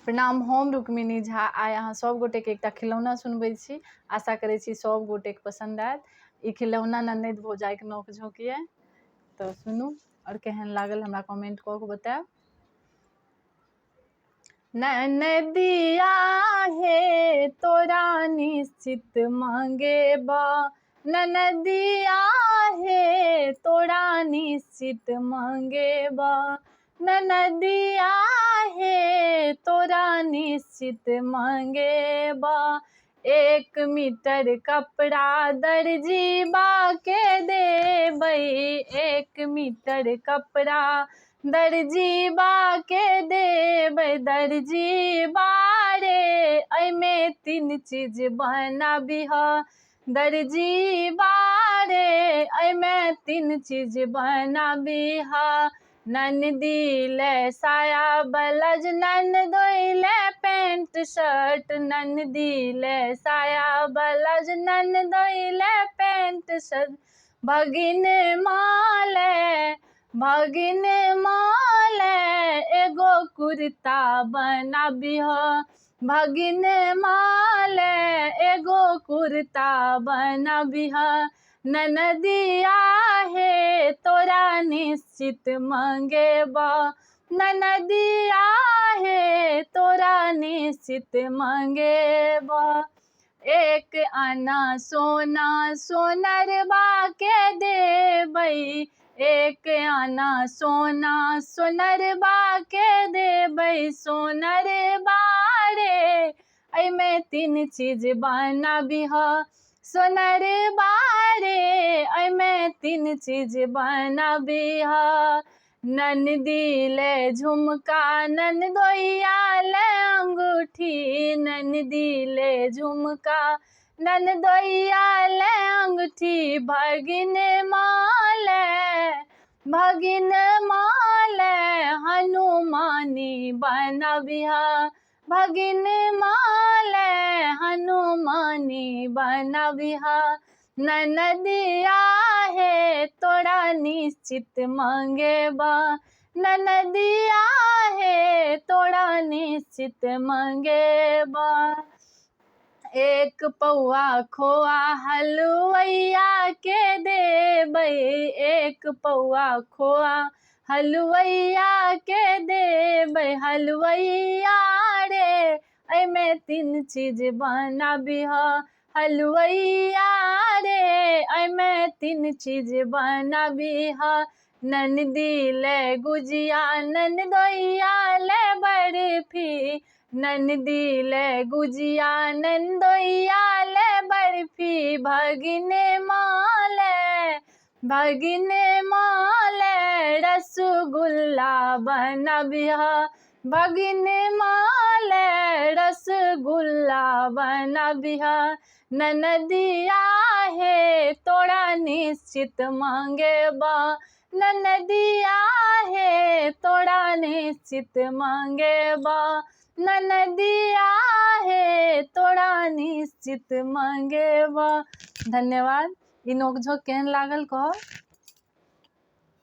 प्रणाम, हम रुक्मिणी झा आइ अहाँ सब गोटेके एकटा खिलौना सुनबै छी। आशा करै छी सब गोटेके पसंद आयत। ई खिलौना ननद भौजाइके नोक झोंक ये, तो सुनू और केहन लागल हमरा कमेंट कऽ के बतायब। ननदिया हे तोरा निश्चित मांगेबा, ननदिया हे तोरा निश्चित मांगेबा, ननदिया हे तोरा निश्चित मांगेबा। 1 मीटर कपड़ा दर्जीबा के देबै, 1 मीटर कपड़ा दर्जीबा के देबै। दर्जीबा रे एहिमे 3 चीज बनाबिह, दर्जीबा रे एहिमे 3 चीज बनाबिह। ननदी ले साया ब्लाउज, ननदोई ले पैंट शर्ट, ननदी ले साया ब्लाउज, ननदोई ले पैंट शर्ट। भगिन माले, भगिन माले एगो कुर्ता बनाबिह, भगिन माले एगो कुर्ता बनाबिह। ननदिया हे तोरा निश्चित मांगेबा, ननदिया हे तोरा निश्चित मांगेबा। 1 आना सोना सोनरबा के देबै, 1 आना सोना सोनरबा के देबै। सोनरबा रे एहिमे 3 चीज बनाबिह, सोनरबा रे एहिमे 3 चीज बनाबिह। ननदी ले झुमका, ननदोइया ले अंगूठी, ननदी ले झुमका, ननदोइया ले अंगूठी। भगिन माले, भगिन माले हनुमानी बनाबिह, भगिन माले हनुमानी बनाबिह। ननदिया हे तोरा निश्चित मांगेबा, ननदिया हे तोरा निश्चित मांगेबा। 1 पौआ खोआ हलुवैया के देबै, 1 पौआ खोआ हलुवैया के देबै। हलुवैया रे एहिमे 3 चीज बनाबिह, हलुवैया रे एहिमे 3 चीज बनाबिह। ननदी ले गुजिया, ननदोइया ले बर्फी, ननदी ले गुजिया, ननदोइया ले बर्फी। भगिन माले, भगिन माले रसगुल्ला बनाबिह, भगिन माले रसगुल्ला बनाबिह। ननदिया हे तोरा निश्चित मांगेबा, ननदिया हे तोरा निश्चित मांगेबा, ननदिया हे तोरा निश्चित मांगेबा। धन्यवाद। ई नोक झोंक केहन लागल कहब।